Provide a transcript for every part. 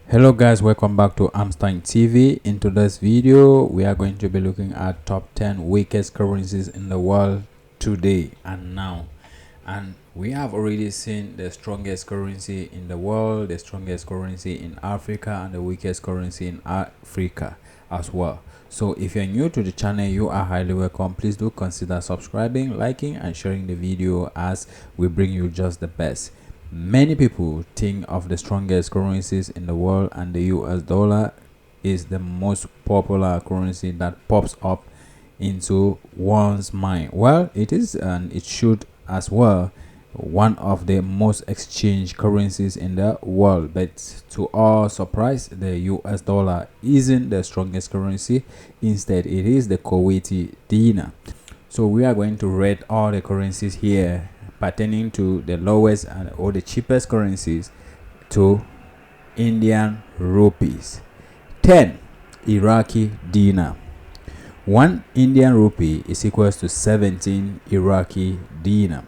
Hello guys, welcome back to Amstein TV. In today's video we are going to be looking at top 10 weakest currencies in the world today and now. And we have already seen the strongest currency in the world, the strongest currency in Africa, and the weakest currency in Africa as well. So if you're new to the channel, you are highly welcome. Please do consider subscribing, liking and sharing the video as we bring you just the best. Many people think of the strongest currencies in the world, and the US dollar is the most popular currency that pops up into one's mind. Well, it is, and it should as well, one of the most exchanged currencies in the world. But to our surprise, the US dollar isn't the strongest currency. Instead, it is the Kuwaiti dinar. So we are going to rate all the currencies here pertaining to the lowest or the cheapest currencies to Indian rupees. 10. Iraqi dinar. 1 Indian rupee is equals to 17 Iraqi dinar.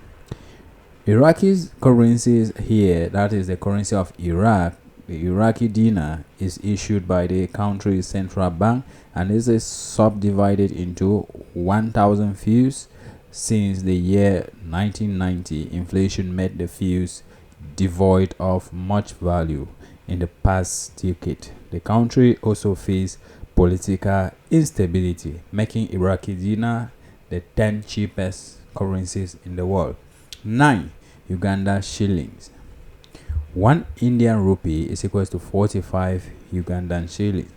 Iraqi's currencies here, that is the currency of Iraq, the Iraqi dinar is issued by the country's central bank and is subdivided into 1,000 feuds. Since the year 1990, inflation made the feuds devoid of much value in the past decade. The country also faced political instability, making Iraqi dinar the 10 cheapest currencies in the world. 9. Uganda shillings. 1 Indian rupee is equals to 45 Ugandan shillings.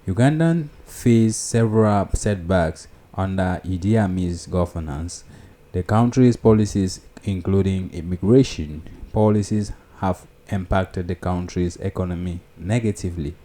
Ugandan faced several setbacks under Idi Amin's governance. The country's policies, including immigration policies, have impacted the country's economy negatively.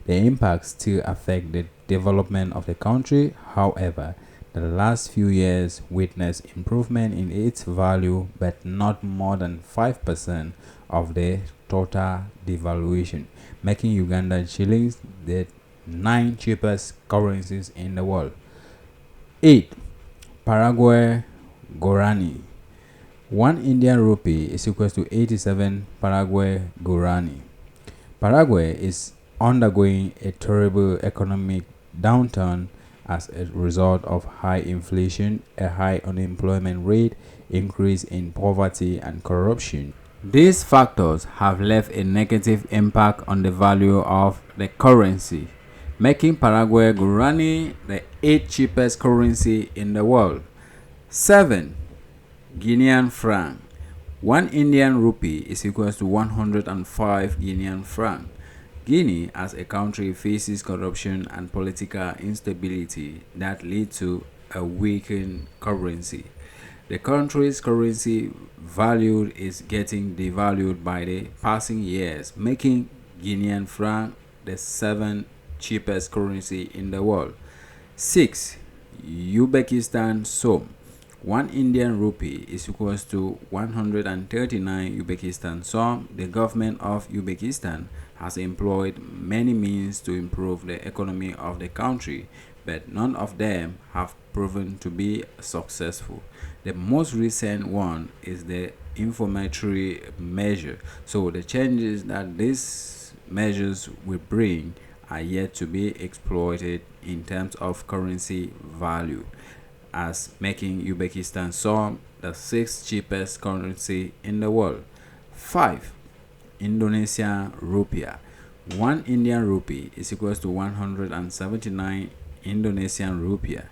The impacts still affect the development of the country. However, the last few years witnessed improvement in its value, but not more than 5% of the total devaluation, making Ugandan shillings the 9 cheapest currencies in the world. 8. Paraguay Guarani. 1 Indian rupee is equals to 87 Paraguay Guarani. Paraguay is undergoing a terrible economic downturn as a result of high inflation, a high unemployment rate, increase in poverty and corruption. These factors have left a negative impact on the value of the currency, making Paraguay Guarani the 8th cheapest currency in the world. 7. Guinean franc. 1 Indian rupee is equals to 105 Guinean franc. Guinea as a country faces corruption and political instability that lead to a weakened currency. The country's currency value is getting devalued by the passing years, making Guinean franc the 7th cheapest currency in the world. 6. Uzbekistan som. 1 Indian rupee is equals to 139 Uzbekistan som. The government of Uzbekistan has employed many means to improve the economy of the country, but none of them have proven to be successful. The most recent one is the inflammatory measure. So the changes that these measures will bring are yet to be exploited in terms of currency value, as making Uzbekistan som the 6th cheapest currency in the world. 5. Indonesian rupiah. 1 Indian rupee is equals to 179 Indonesian rupiah.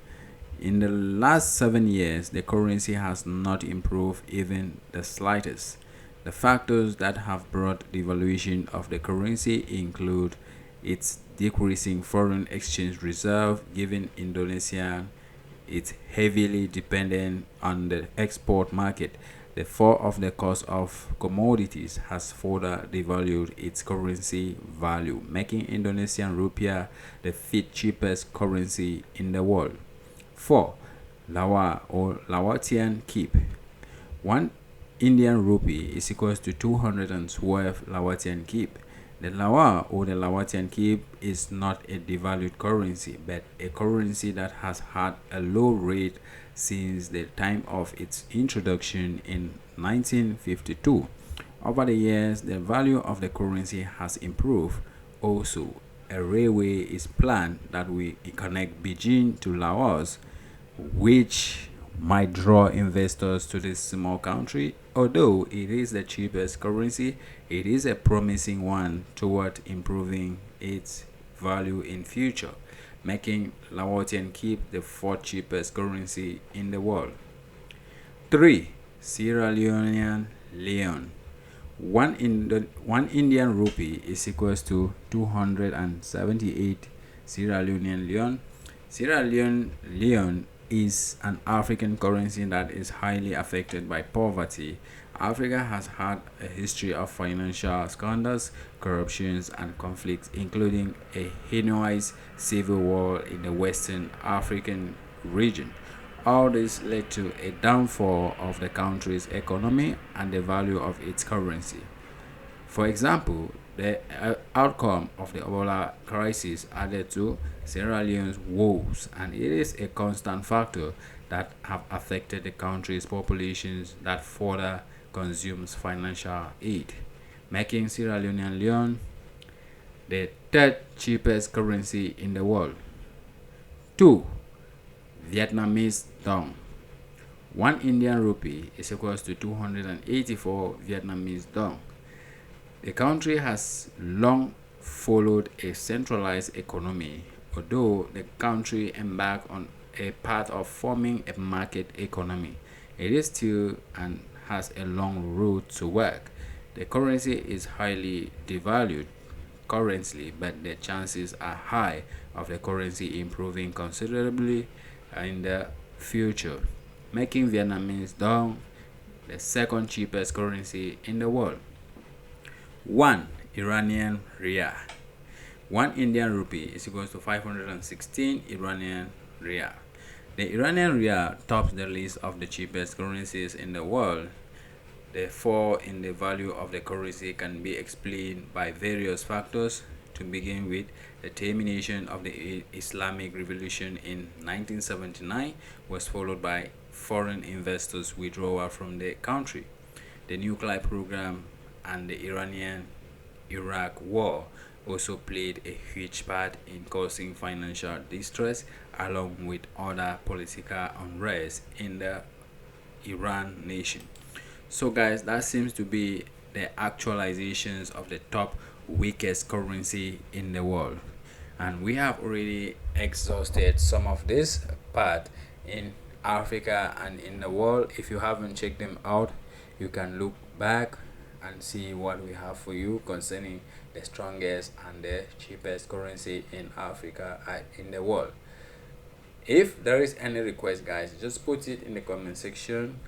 In the last 7 years, the currency has not improved even the slightest. The factors that have brought devaluation of the currency include its decreasing foreign exchange reserve, given Indonesia is heavily dependent on the export market. The fall of the cost of commodities has further devalued its currency value, making Indonesian rupiah the 5th cheapest currency in the world. 4. Lawa or Lawatian Kip. 1 Indian rupee is equals to 212 Lawatian Kip. The Lawa or the Lawatian Kip is not a devalued currency, but a currency that has had a low rate since the time of its introduction in 1952. Over the years, the value of the currency has improved, Also, a railway is planned that will connect Beijing to Laos, which might draw investors to this small country. Although it is the cheapest currency, it is a promising one toward improving its value in future, making Laotian keep the fourth cheapest currency in the world. 3. Sierra Leonean Leone. One Indian rupee is equals to 278 Sierra Leonean Leone. Sierra Leone is an African currency that is highly affected by poverty. Africa has had a history of financial scandals, corruptions, and conflicts, including a heinous civil war in the Western African region. All this led to a downfall of the country's economy and the value of its currency. For example, the outcome of the Ebola crisis added to Sierra Leone's woes, and it is a constant factor that have affected the country's populations that further consumes financial aid, making Sierra Leone the third cheapest currency in the world. 2. Vietnamese dong. One Indian rupee is equals to 284 Vietnamese dong. The country has long followed a centralized economy, although the country embarked on a path of forming a market economy. It is still and has a long road to work. The currency is highly devalued currently, but the chances are high of the currency improving considerably in the future, making Vietnamese dong the second cheapest currency in the world. 1. Iranian Rial. One Indian rupee is equal to 516 Iranian Rial. The Iranian Rial tops the list of the cheapest currencies in the world. The fall in the value of the currency can be explained by various factors. To begin with, the termination of the Islamic Revolution in 1979 was followed by foreign investors' withdrawal from the country. The nuclear program and the Iranian-Iraq war also played a huge part in causing financial distress, along with other political unrest in the Iran nation. So guys, that seems to be the actualizations of the top weakest currency in the world, and we have already exhausted some of this part in Africa and in the world. If you haven't checked them out, you can look back and see what we have for you concerning the strongest and the cheapest currency in Africa and in the world. If there is any request, guys, just put it in the comment section.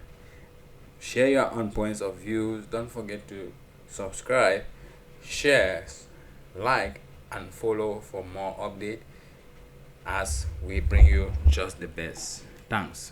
Share your own points of views. Don't forget to subscribe, share, like, and follow for more update as we bring you just the best. Thanks.